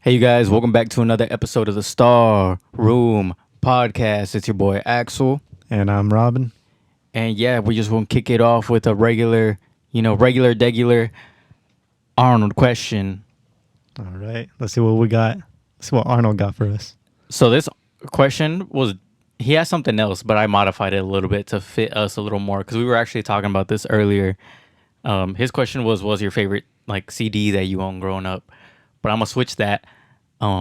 Hey, you guys, welcome back to another episode of the Star Room podcast. It's your boy Axel. And I'm Robin. And yeah, we just want to kick it off with a regular degular Arnold question. All right. Let's see what we got. Let's see what Arnold got for us. So this question was, he has something else, but I modified it a little bit to fit us a little more because we were actually talking about this earlier. His question was your favorite like CD that you owned growing up? But I'm going to switch that.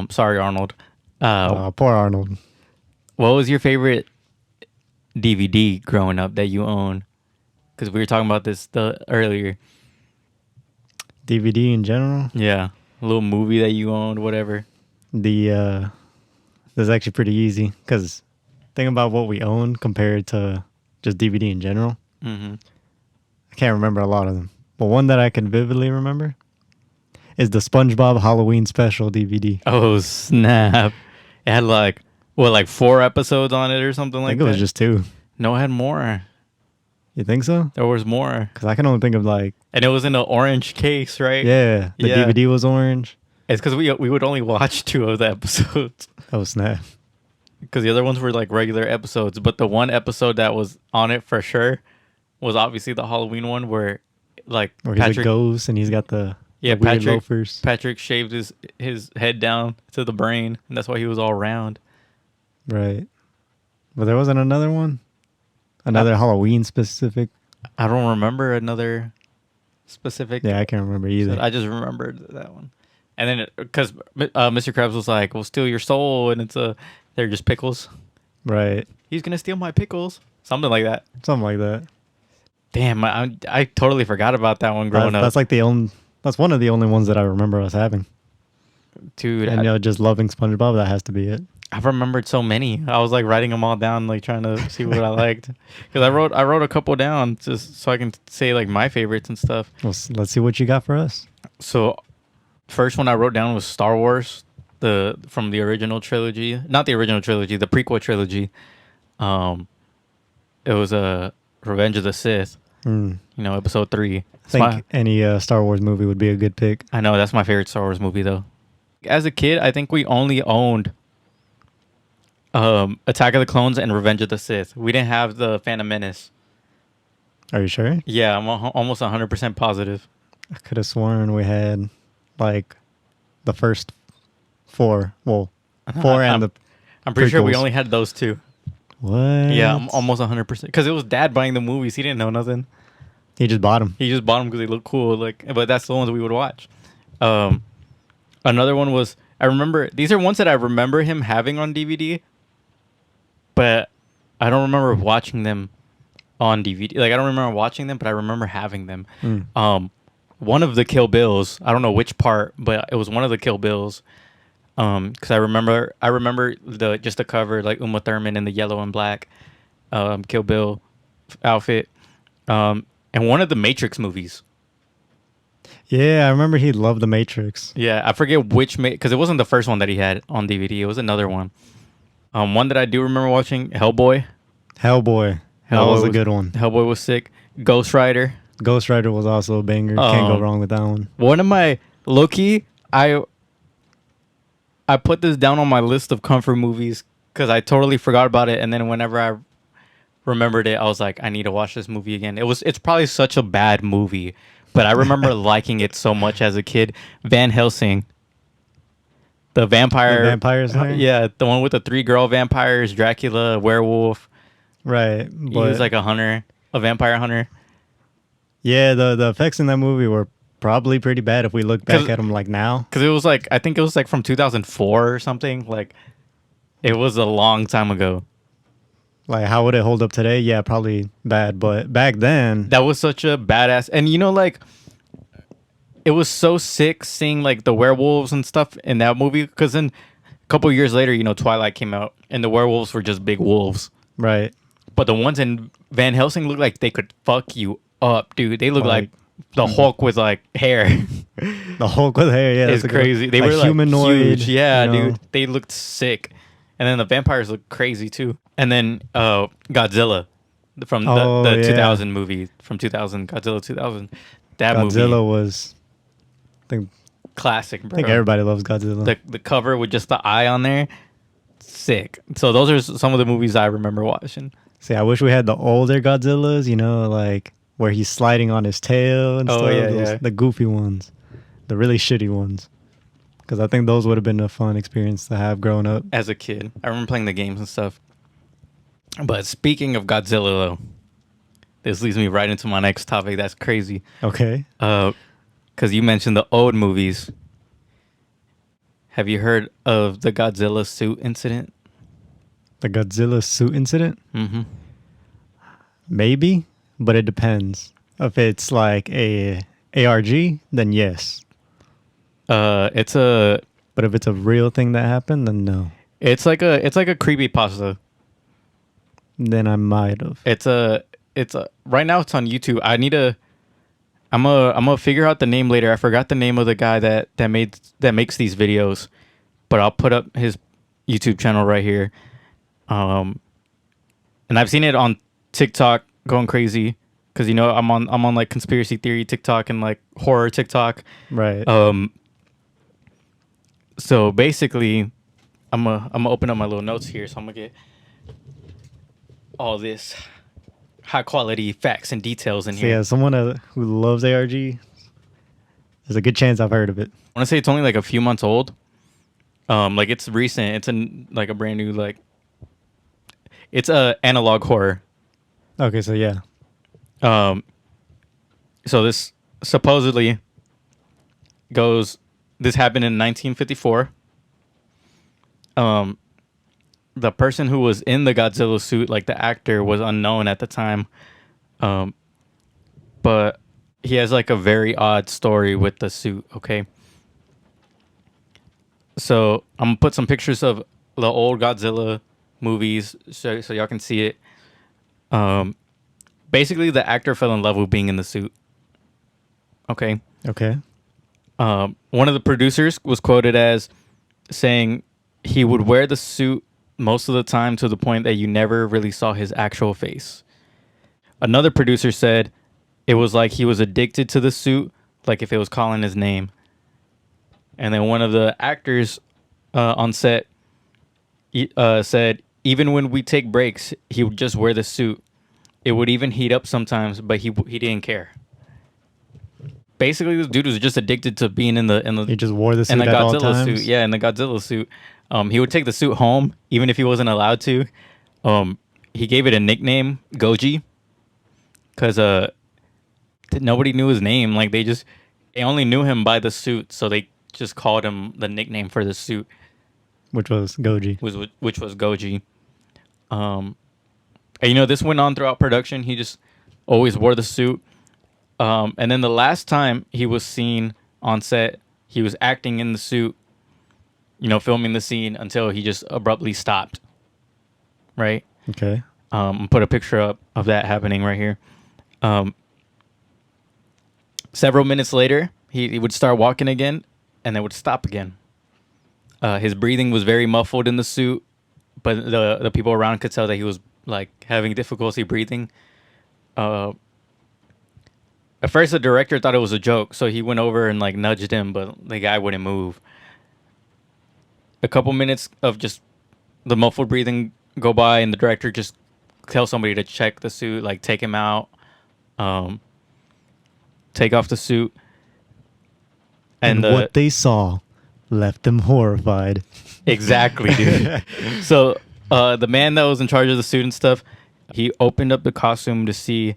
Sorry, Arnold. Poor Arnold. What was your favorite DVD growing up that you own? Because we were talking about this earlier. DVD in general? Yeah. A little movie that you owned, whatever. That's actually pretty easy because think about what we own compared to just DVD in general. Mm-hmm. I can't remember a lot of them. But one that I can vividly remember is the SpongeBob Halloween Special DVD. Oh, snap. It had like 4 episodes on it or something like that? I think it was just 2. No, it had more. You think so? There was more. Because I can only think of And it was in an orange case, right? Yeah, the DVD was orange. It's because we would only watch 2 of the episodes. Oh, snap. Because the other ones were like regular episodes. But the one episode that was on it for sure was obviously the Halloween one where he's a ghost and he's got the weird loafers. Patrick shaved his head down to the brain, and that's why he was all round. Right. But there wasn't another one? Another Halloween specific? I don't remember another specific. Yeah, I can't remember either. I just remembered that one. And then, because Mr. Krabs was like, we'll steal your soul, and they're just pickles. Right. He's going to steal my pickles. Something like that. Something like that. Damn, I totally forgot about that one growing up. That's one of the only ones that I remember us having. Dude. And just loving SpongeBob, that has to be it. I've remembered so many. I was like writing them all down, like trying to see what I liked. Because I wrote a couple down just so I can say like my favorites and stuff. Well, let's see what you got for us. So, first one I wrote down was Star Wars, from the original trilogy. Not the original trilogy, the prequel trilogy. It was Revenge of the Sith. Episode 3. I think any Star Wars movie would be a good pick. I know, that's my favorite Star Wars movie though. As a kid, I think we only owned Attack of the Clones and Revenge of the Sith. We didn't have the Phantom Menace. Are you sure? Yeah, I'm almost 100% positive. I could have sworn we had like the first 4. Well, 4 and the I'm pretty prequels. sure we only had those 2. What? Yeah, I'm almost 100%. Because it was Dad buying the movies. He didn't know nothing. He just bought them. He just bought them because they look cool. But that's the ones we would watch. Another one was, I remember, these are ones that I remember him having on DVD, but I don't remember watching them on DVD. Like, I don't remember watching them, but I remember having them. One of the Kill Bills, I don't know which part, but it was one of the Kill Bills. Because I remember just the cover, like Uma Thurman in the yellow and black Kill Bill outfit, and one of the Matrix movies. Yeah, I remember he loved the Matrix. Yeah, I forget which, because it wasn't the first one that he had on DVD. It was another one. One that I do remember watching, Hellboy. That was a good one. Hellboy was sick. Ghost Rider. Ghost Rider was also a banger. Can't go wrong with that one. One of my low-key, I put this down on my list of comfort movies because I totally forgot about it. And then whenever I remembered it, I was like, I need to watch this movie again. It's probably such a bad movie, but I remember liking it so much as a kid. Van Helsing. The vampires? Yeah, the one with the 3 girl vampires, Dracula, werewolf. Right. He was like a vampire hunter. Yeah, the effects in that movie were probably pretty bad if we look back at them like now. Because it was like, I think it was like from 2004 or something. Like, it was a long time ago. Like, how would it hold up today? Yeah, probably bad. But back then, that was such a badass. And it was so sick seeing like the werewolves and stuff in that movie. Because then a couple years later, Twilight came out and the werewolves were just big wolves. Right. But the ones in Van Helsing looked like they could fuck you up, dude. They look like the Hulk with like hair. The Hulk with hair, yeah. It's crazy. They were like humanoid. Huge. Yeah, dude. They looked sick. And then the vampires looked crazy too. And then Godzilla from the 2000 movie from 2000, Godzilla 2000. That movie. Godzilla was, I think, Classic, bro. I think everybody loves Godzilla. The cover with just the eye on there, sick. So those are some of the movies I remember watching. See, I wish we had the older Godzillas, you know, like where he's sliding on his tail and stuff. Yeah. The goofy ones, the really shitty ones. Because I think those would have been a fun experience to have growing up. As a kid, I remember playing the games and stuff. But speaking of Godzilla, though, this leads me right into my next topic. That's crazy. Okay. Because you mentioned the old movies. Have you heard of the Godzilla suit incident? The Godzilla suit incident? Mm-hmm. Maybe, but it depends. If it's like a ARG, then yes. But if it's a real thing that happened, then no. It's like a creepypasta. Then I might have. It's a right now it's on YouTube. I'm gonna figure out the name later. I forgot the name of the guy that makes these videos, but I'll put up his YouTube channel right here. And I've seen it on TikTok going crazy because you know I'm on like conspiracy theory TikTok and like horror TikTok. Right. So basically, I'm gonna open up my little notes here. So I'm gonna get all this high quality facts and details in here. Yeah, someone who loves ARG, there's a good chance I've heard of it. I want to say it's only like a few months old. Like it's recent. It's like a brand new like. It's a analog horror. Okay, so yeah. So this supposedly goes. This happened in 1954. The person who was in the Godzilla suit, like the actor, was unknown at the time. But he has like a very odd story with the suit, okay? So I'm gonna put some pictures of the old Godzilla movies so y'all can see it. Basically the actor fell in love with being in the suit. Okay. Okay. One of the producers was quoted as saying he would wear the suit most of the time to the point that you never really saw his actual face. Another producer said it was like he was addicted to the suit, like if it was calling his name. And then one of the actors on set said even when we take breaks, he would just wear the suit. It would even heat up sometimes, but he didn't care. Basically, this dude was just addicted to being in the. He just wore the suit in the at all Godzilla times? suit. Yeah, in the Godzilla suit. He would take the suit home, even if he wasn't allowed to. He gave it a nickname, Goji, because nobody knew his name. Like they only knew him by the suit, so they just called him the nickname for the suit, which was Goji. Which was Goji. And you know, this went on throughout production. He just always wore the suit. And then the last time he was seen on set, he was acting in the suit, you know, filming the scene until he just abruptly stopped. Right? Okay. Put a picture up of that happening right here. Several minutes later, he would start walking again and then would stop again. His breathing was very muffled in the suit, but the people around could tell that he was like having difficulty breathing. At first, the director thought it was a joke, so he went over and like nudged him, but the guy wouldn't move. A couple minutes of just the muffled breathing go by, and the director just tells somebody to check the suit, like take him out, take off the suit. And what they saw left them horrified. Exactly, dude. So the man that was in charge of the suit and stuff, he opened up the costume to see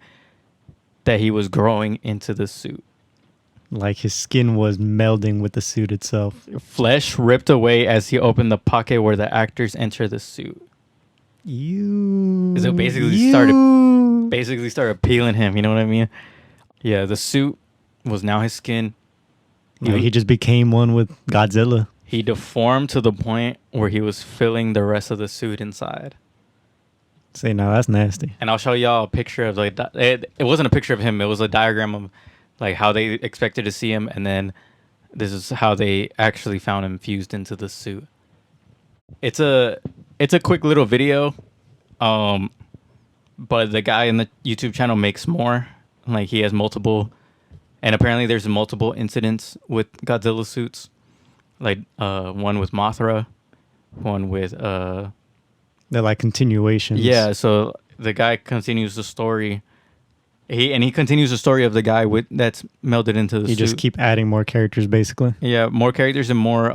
that he was growing into the suit. Like his skin was melding with the suit itself. Flesh ripped away as he opened the pocket where the actors enter the suit. So basically started peeling him, you know what I mean? Yeah, the suit was now his skin. He just became one with Godzilla. He deformed to the point where he was filling the rest of the suit inside. Say, no, that's nasty. And I'll show y'all a picture of like it wasn't a picture of him. It was a diagram of like how they expected to see him, and then this is how they actually found him fused into the suit. It's a quick little video, but the guy in the YouTube channel makes more. Like he has multiple And apparently there's multiple incidents with Godzilla suits, like one with Mothra, one with They're like continuations. yeah. So the guy continues the story. He continues the story of the guy with that's melded into the You suit. just keep adding more characters, basically. Yeah, more characters and more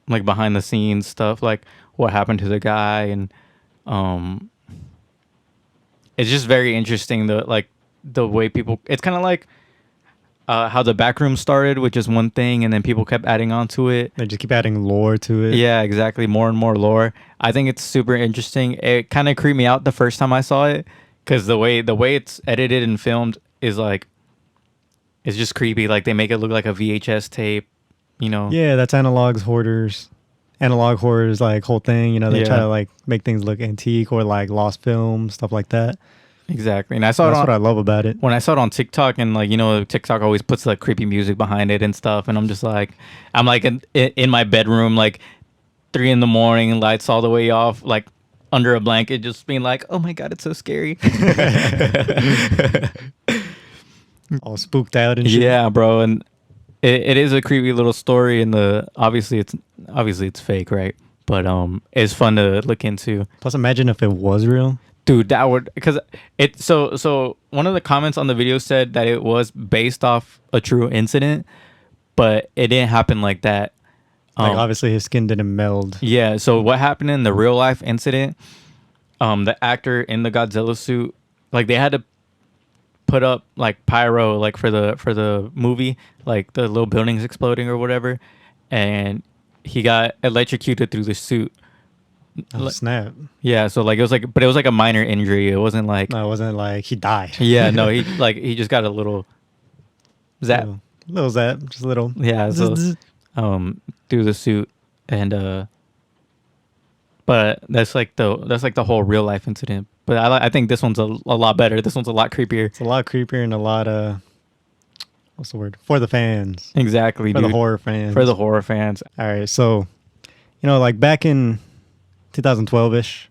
like behind the scenes stuff, like what happened to the guy, and it's just very interesting the way people. It's kind of like how the back room started with just one thing, and then people kept adding on to it. They just keep adding lore to it. Yeah, exactly. More and more lore. I think it's super interesting. It kind of creeped me out the first time I saw it because the way it's edited and filmed is like, it's just creepy. Like they make it look like a VHS tape, you know? Yeah, that's analog hoarders. Analog horrors, like whole thing. You know, they try Yeah. to like make things look antique or like lost film, stuff like that. Exactly. And I saw That's it what I love about it. when I saw it on TikTok, and like, you know, TikTok always puts like creepy music behind it and stuff. And I'm just like, I'm like in my bedroom, like 3 a.m, lights all the way off, like under a blanket, just being like, oh my God, it's so scary. All spooked out and shit. Yeah, bro. And it is a creepy little story. And obviously it's fake, right? But it's fun to look into. Plus, imagine if it was real. Dude, that would, because so one of the comments on the video said that it was based off a true incident, but it didn't happen like that. Like, obviously, his skin didn't meld. Yeah. So what happened in the real life incident? The actor in the Godzilla suit, like they had to put up like pyro, like for the movie, like the little buildings exploding or whatever, and he got electrocuted through the suit. Oh, snap. Yeah. So like it was like a minor injury. It wasn't like. No, it wasn't like he died. Yeah. No. He just got a little zap. Little zap. Just a little. Yeah. So through the suit, and but that's like the whole real life incident. But I think this one's a lot better. This one's a lot creepier. It's a lot creepier and a lot what's the word? For the fans. Exactly, For dude. the horror fans. For the horror fans. All right. So, you know, like back in 2012-ish,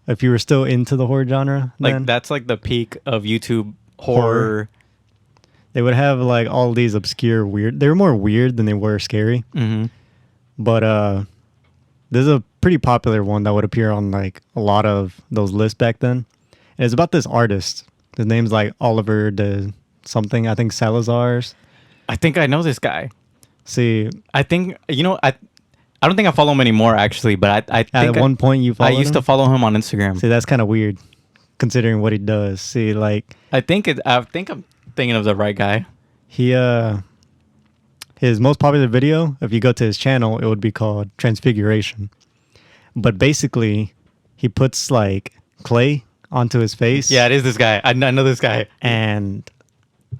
if you were still into the horror genre, Like then that's like the peak of YouTube horror. they would have like all these obscure weird. They were more weird than they were scary. Mm-hmm. But there's a pretty popular one that would appear on like a lot of those lists back then. And it's about this artist. His name's like Oliver de something. I think Salazar's. I think I know this guy. See, I think I don't think I follow him anymore actually, but I think at one point you I followed used to him? follow him on Instagram. See, that's kind of weird considering what he does. See, like I think I'm thinking of the right guy. he his most popular video, if you go to his channel, it would be called Transfiguration. But basically, he puts like clay onto his face. Yeah, it is this guy. I know this guy. And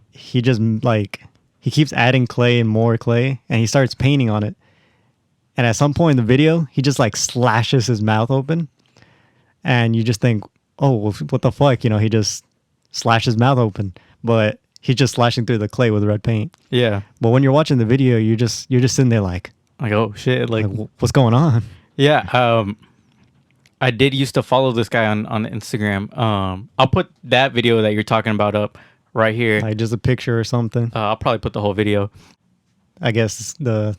he just like he keeps adding clay and more clay, and he starts painting on it. And at some point in the video, he just like slashes his mouth open, and you just think, "Oh, well, what the fuck?" You know, he just slashed his mouth open, but he's just slashing through the clay with red paint. Yeah. But when you're watching the video, you're just sitting there like, Oh shit! Like what's going on? yeah. I did used to follow this guy on Instagram. I'll put that video that you're talking about up right here. Like just a picture or something. I'll probably put the whole video. I guess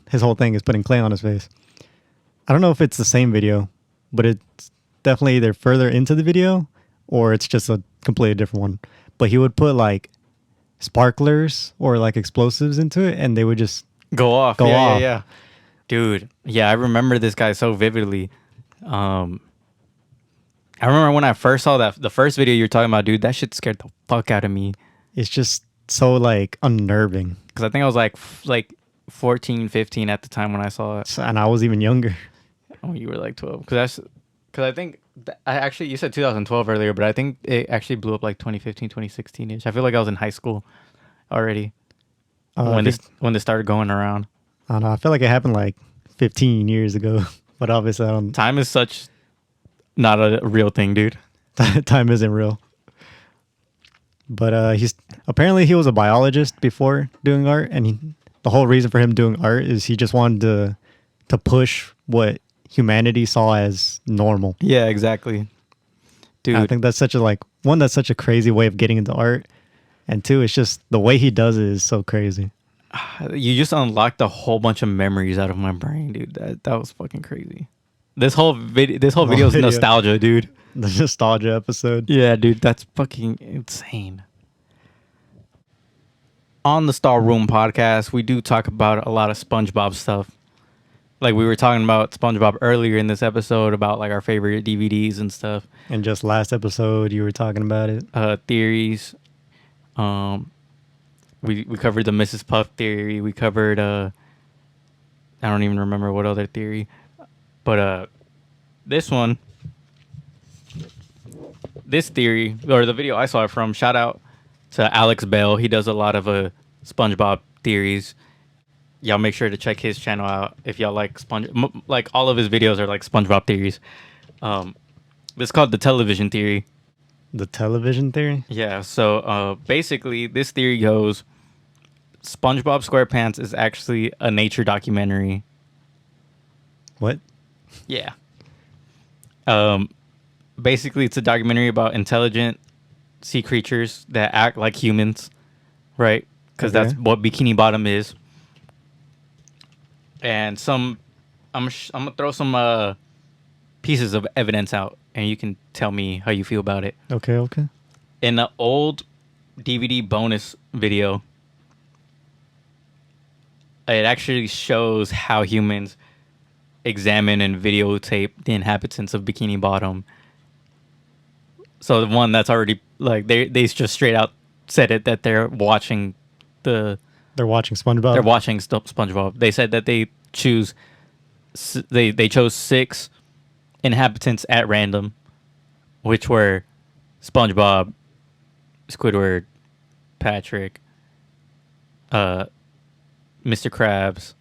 his whole thing is putting clay on his face. I don't know if it's the same video, but it's definitely either further into the video or it's just a completely different one. But he would put like sparklers or like explosives into it, and they would just Go off. Go Yeah, off. yeah. Dude. Yeah, I remember this guy so vividly. I remember when I first saw the first video you're talking about, dude, that shit scared the fuck out of me. it's just so like unnerving. Because I think I was like 14, 15 at the time when I saw it. And I was even younger. Oh, you were like 12. Because I think, you said 2012 earlier, but I think it actually blew up like 2015, 2016-ish. I feel like I was in high school already when this started going around. I don't know. I feel like it happened like 15 years ago, but obviously I don't. Time is such not a real thing, dude. Time isn't real. But apparently he was a biologist before doing art, and the whole reason for him doing art is he just wanted to push what humanity saw as normal. Yeah, exactly. Dude. I think that's such a crazy way of getting into art. And two, it's just the way he does it is so crazy. You just unlocked a whole bunch of memories out of my brain, dude. That was fucking crazy. This whole video is nostalgia, dude. The nostalgia episode. Yeah, dude, that's fucking insane. On the StarRoom podcast, we do talk about a lot of SpongeBob stuff. Like we were talking about SpongeBob earlier in this episode about like our favorite DVDs and stuff. And just last episode, you were talking about it. Theories. We covered the Mrs. Puff theory. We covered I don't even remember what other theory, but this theory, or the video I saw it from. Shout out to Alex Bell. He does a lot of SpongeBob theories. Y'all make sure to check his channel out if y'all like like all of his videos are like SpongeBob theories. This is called the television theory. The television theory? Yeah. So basically, this theory goes: SpongeBob SquarePants is actually a nature documentary. What? Yeah. Basically, it's a documentary about intelligent sea creatures that act like humans, right? Because that's what Bikini Bottom is. And I'm gonna throw some pieces of evidence out, and you can tell me how you feel about it. Okay. In the old DVD bonus video, it actually shows how humans examine and videotape the inhabitants of Bikini Bottom. So the one that's already like they just straight out said it that they're watching They're watching SpongeBob. They're watching SpongeBob. They said that they chose 6 inhabitants at random, which were SpongeBob, Squidward, Patrick, Mr. Krabs,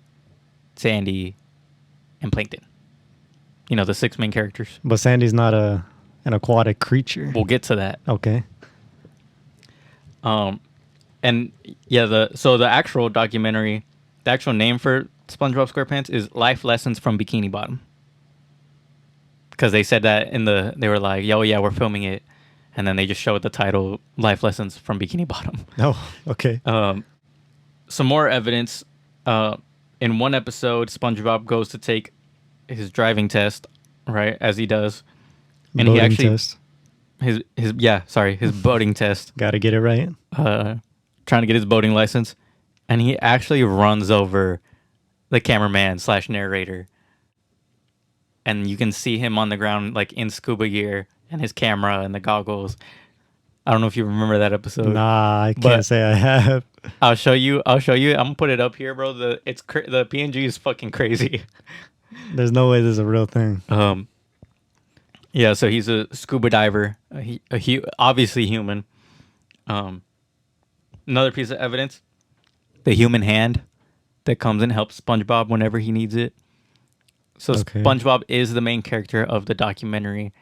Sandy, and Plankton. You know, the 6 main characters. But Sandy's not an aquatic creature. We'll get to that. Okay. And yeah, the actual documentary, the actual name for SpongeBob SquarePants is Life Lessons from Bikini Bottom. Because they said that they were like, yo, yeah, we're filming it. And then they just showed the title, Life Lessons from Bikini Bottom. Oh, okay. Some more evidence. In one episode, SpongeBob goes to take his driving test, right, as he does. And boating he actually... test. His boating test. Got to get it right. Trying to get his boating license. And he actually runs over the cameraman / narrator. And you can see him on the ground, like in scuba gear and his camera and the goggles. I don't know if you remember that episode. Nah, I can't say I have. I'll show you. I'm gonna put it up here, bro. The PNG is fucking crazy. There's no way this is a real thing. Yeah. So he's a scuba diver. Obviously human. Another piece of evidence: the human hand that comes and helps SpongeBob whenever he needs it. So SpongeBob is the main character of the documentary,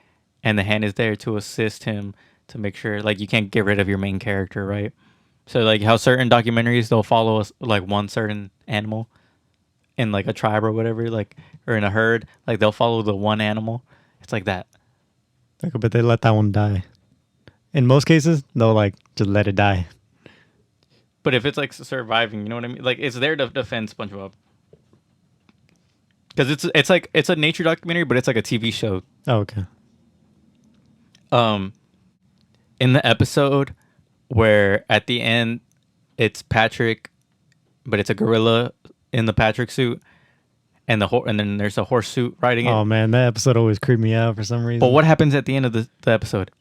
and the hand is there to assist him to make sure, like, you can't get rid of your main character, right? So, like, how certain documentaries, they'll follow like one certain animal in like a tribe or whatever, like, or in a herd, like they'll follow the one animal. It's like that. But they let that one die. In most cases, they'll like just let it die. But if it's like surviving, you know what I mean? Like, it's there to defend SpongeBob. Because it's a nature documentary, but it's like a TV show. Oh, okay. In the episode where at the end it's Patrick, but it's a gorilla in the Patrick suit, and then there's a horse suit riding it. Oh man, that episode always creeped me out for some reason. But what happens at the end of the episode?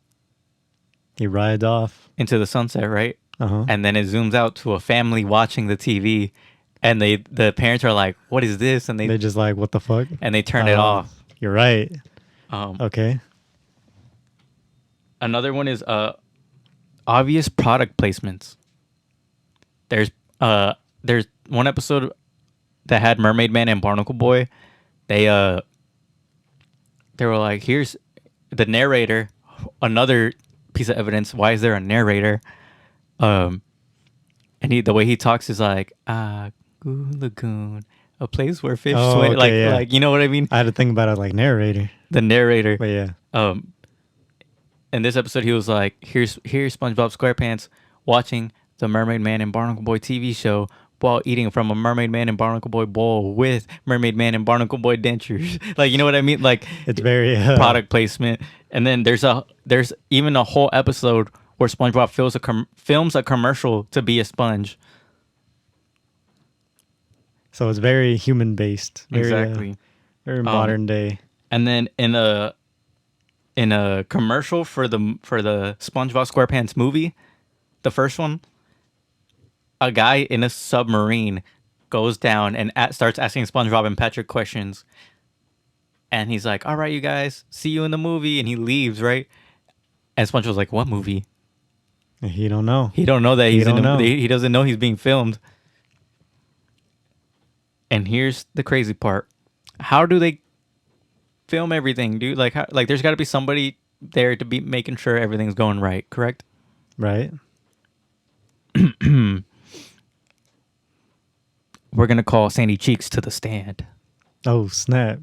He rides off into the sunset, right? Uh-huh. And then it zooms out to a family watching the TV, and the parents are like, "What is this?" And they just like, "What the fuck?" And they turn it off. You're right. Okay. Another one is obvious product placements. There's one episode that had Mermaid Man and Barnacle Boy. They were like, here's the narrator. Another piece of evidence. Why is there a narrator? And the way he talks is like, Goo Lagoon, a place where fish swim. Okay, like, you know what I mean? I had to think about it like narrator. The narrator. But yeah. In this episode, he was like, here's SpongeBob SquarePants watching the Mermaid Man and Barnacle Boy TV show while eating from a Mermaid Man and Barnacle Boy bowl with Mermaid Man and Barnacle Boy dentures. Like, you know what I mean? Like, It's very product placement. And then there's even a whole episode where SpongeBob films a commercial to be a sponge. So it's very human based. Exactly. Very modern day. And then in a commercial for the SpongeBob SquarePants movie, the first one, a guy in a submarine goes down and starts asking SpongeBob and Patrick questions. And he's like, "All right, you guys, see you in the movie." And he leaves, right? And SpongeBob's like, "What movie?" He don't know. He don't know that he's don't know. He doesn't know he's being filmed. And here's the crazy part: how do they film everything, dude? Like, there's got to be somebody there to be making sure everything's going right, correct? Right. We're gonna call Sandy Cheeks to the stand. Oh, snap.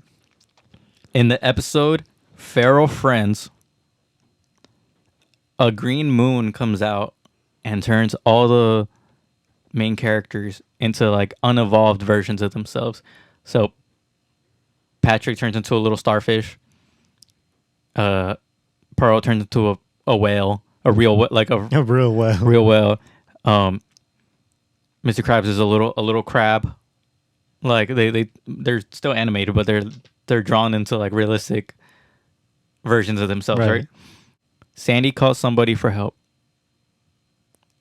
In the episode Feral Friends, a green moon comes out and turns all the main characters into like unevolved versions of themselves. So Patrick turns into a little starfish. Pearl turns into a whale, a real real well. real whale. Mr. Krabs is a little crab. Like they're still animated, but they're drawn into like realistic versions of themselves, right? Sandy calls somebody for help,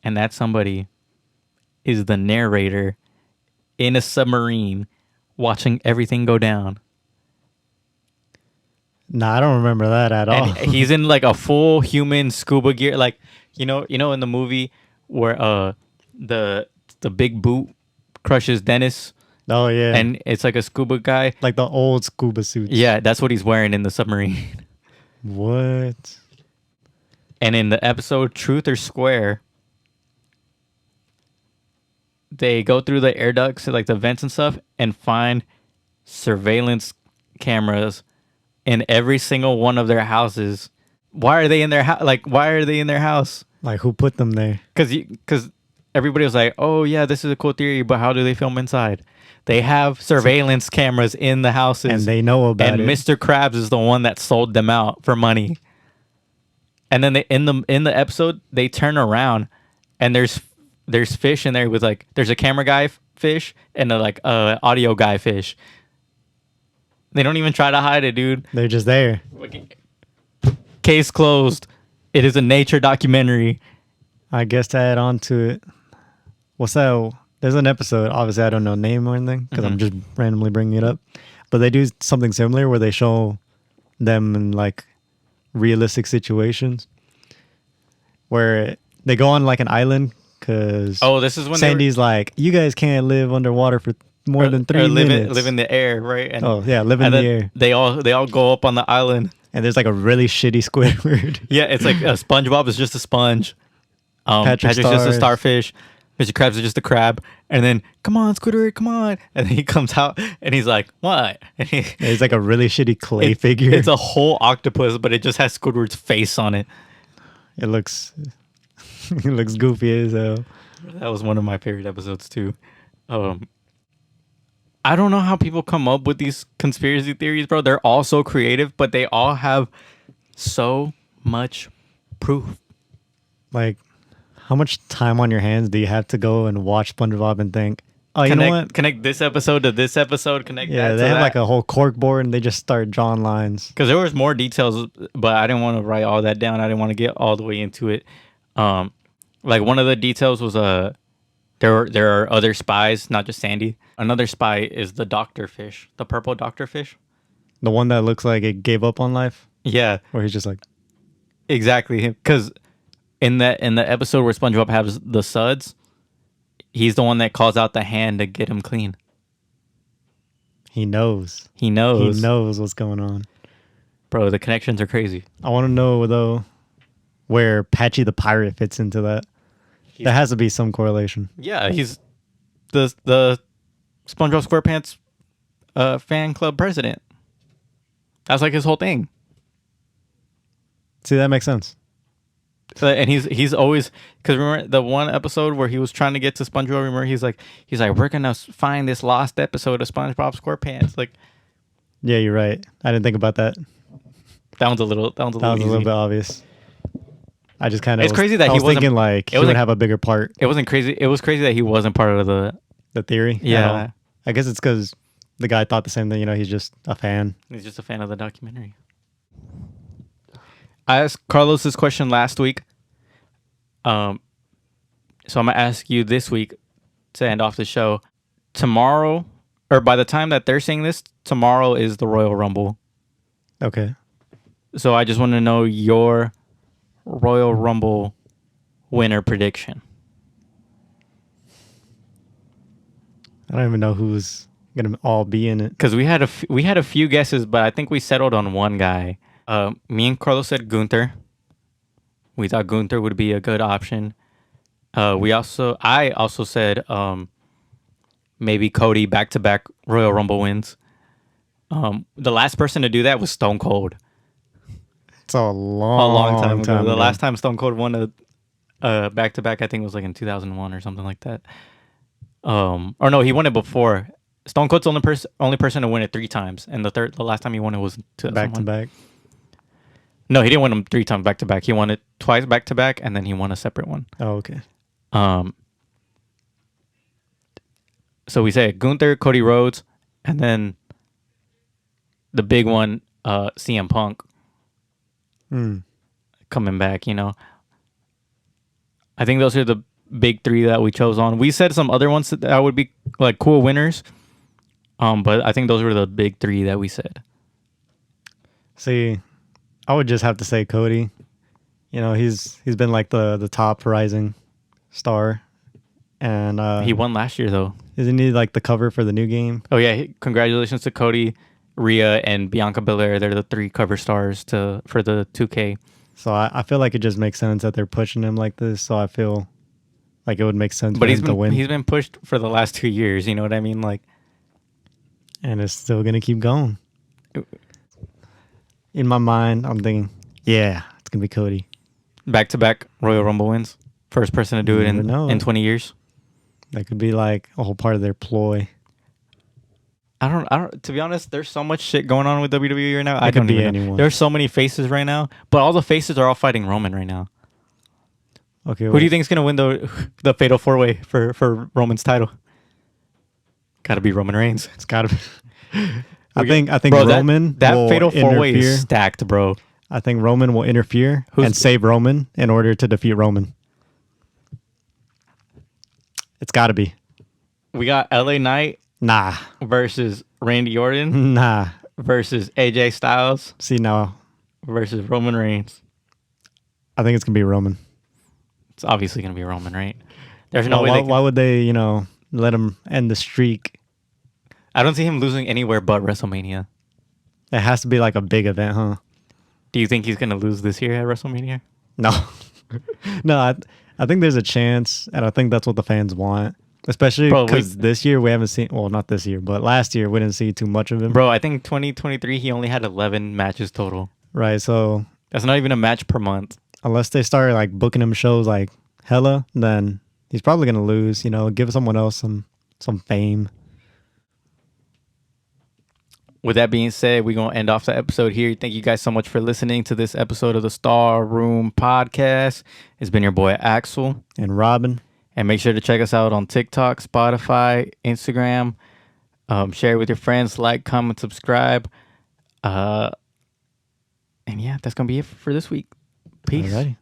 and that somebody is the narrator in a submarine watching everything go down. Nah, I don't remember that at all. And he's in like a full human scuba gear, like you know in the movie where the big boot crushes Dennis. Oh yeah. And it's like a scuba guy. Like the old scuba suits. Yeah, that's what he's wearing in the submarine. What? And in the episode Truth or Square, they go through the air ducts, like the vents and stuff, and find surveillance cameras in every single one of their houses. Why are they in their house? Like, why are they in their house? Like, who put them there? Because everybody was like, "Oh yeah, this is a cool theory," but how do they film inside? They have surveillance cameras in the houses, And they know about it. And Mr. Krabs is the one that sold them out for money. And then in the episode, they turn around, and there's fish in there with like there's a camera guy fish and a audio guy fish. They don't even try to hide it, dude. They're just there. Case closed. It is a nature documentary. I guess to add on to it, what's that? There's an episode. Obviously, I don't know name or anything because I'm just randomly bringing it up. But they do something similar where they show them in like realistic situations where they go on like an island because this is when Sandy's like, you guys can't live underwater for more than 3 minutes. Live in the air, right? And, live in the air. They all go up on the island. And there's like a really shitty Squidward. Yeah, it's like SpongeBob is just a sponge. Patrick's just a starfish. Mr. Krabs is just a crab. And then, come on, Squidward, come on. And then he comes out and he's like, what? And it's like a really shitty clay figure. It's a whole octopus, but it just has Squidward's face on it. It looks goofy as hell. That was one of my favorite episodes too. I don't know how people come up with these conspiracy theories, bro. They're all so creative, but they all have so much proof. Like, how much time on your hands do you have to go and watch SpongeBob and think, oh, you know what? Connect this episode to this episode. Connect that to that. Yeah, they have like a whole cork board and they just start drawing lines. Because there was more details, but I didn't want to write all that down. I didn't want to get all the way into it. Like one of the details was there are other spies, not just Sandy. Another spy is the doctor fish, the purple doctor fish. The one that looks like it gave up on life? Yeah. Where he's just like... Exactly. Because in the episode where SpongeBob has the suds, he's the one that calls out the hand to get him clean. He knows. He knows what's going on. Bro, the connections are crazy. I want to know, though, where Patchy the Pirate fits into that. There has to be some correlation. Yeah, he's the SpongeBob SquarePants fan club president. That's like his whole thing. See, that makes sense. So, and he's always, because remember the one episode where he was trying to get to SpongeBob. Remember he's like we're gonna find this lost episode of SpongeBob SquarePants. Like, Yeah, you're right. I didn't think about that. that one's a little That was a little easy. bit obvious. I just kind of. It's crazy that I he was wasn't- thinking like he wasn't- would have a bigger part. It wasn't crazy. It was crazy that he wasn't part of the. The theory. Yeah. I guess it's because the guy thought the same thing. You know, he's just a fan. He's just a fan of the documentary. I asked Carlos this question last week. So I'm gonna ask you this week to end off the show. Tomorrow, or by the time that they're seeing this, tomorrow is the Royal Rumble. Okay. So I just want to know your Royal Rumble winner prediction. I don't even know who's gonna all be in it. Because we had a few guesses, but I think we settled on one guy. Me and Carlos said Gunther. We thought Gunther would be a good option. I also said maybe Cody back-to-back Royal Rumble wins. The last person to do that was Stone Cold. It's a long time ago. The ago. last time Stone Cold won a back-to-back, I think it was like in 2001 or something like that. Or no, he won it before. Stone Cold's the only person to win it 3 times, and the last time he won it was 2001. back to back. No, he didn't win them 3 times back to back. He won it twice back to back, and then he won a separate one. Oh, okay. So we say Gunther, Cody Rhodes, and then the big one, CM Punk coming back. You know, I think those are the big 3 that we chose on. We said some other ones that would be like cool winners, but I think those were the big 3 that we said. See, I would just have to say Cody. You know, he's been like the top rising star, and He won last year though. isn't he like the cover for the new game? Oh yeah, congratulations to Cody, Rhea, and Bianca Belair. They're the 3 cover stars for the 2K. So I feel like it just makes sense that they're pushing him like this. So I feel like it would make sense But for him to win, he's been pushed for the last 2 years. You know what I mean? Like, and it's still gonna keep going. In my mind, I'm thinking, yeah, it's gonna be Cody. back to back Royal Rumble wins. First person to do it You never know. in 20 years. That could be like a whole part of their ploy. I don't. To be honest, there's so much shit going on with WWE right now. I It could don't be even know. anyone. There's so many faces right now, but all the faces are all fighting Roman right now. Okay, Who do you think is gonna win the Fatal 4-Way for Roman's title? Got to be Roman Reigns. It's gotta be. I think Bro, Roman that will Fatal 4-Way interfere. is stacked, bro. I think Roman will interfere Who's- and save Roman in order to defeat Roman. It's got to be. We got LA Knight Nah. versus Randy Orton Nah. versus AJ Styles See, now, versus Roman Reigns. I think it's going to be Roman. It's obviously gonna be Roman, right? There's no way. Why would they, let him end the streak? I don't see him losing anywhere but WrestleMania. It has to be like a big event, huh? Do you think he's gonna lose this year at WrestleMania? No. No, I think there's a chance, and I think that's what the fans want. Especially Bro, because this year we haven't seen, well, not this year, but last year we didn't see too much of him. Bro, I think 2023 he only had 11 matches total. Right, so That's not even a match per month. unless they start like booking him shows like hella, then he's probably gonna lose. Give someone else some fame. With that being said, we're going to end off the episode here. Thank you guys so much for listening to this episode of the Star Room podcast. It's been your boy Axel. And Robin, And make sure to check us out on TikTok, Spotify, Instagram. Share it with your friends. Like, comment, subscribe. And yeah, that's going to be it for this week. Peace. alrighty.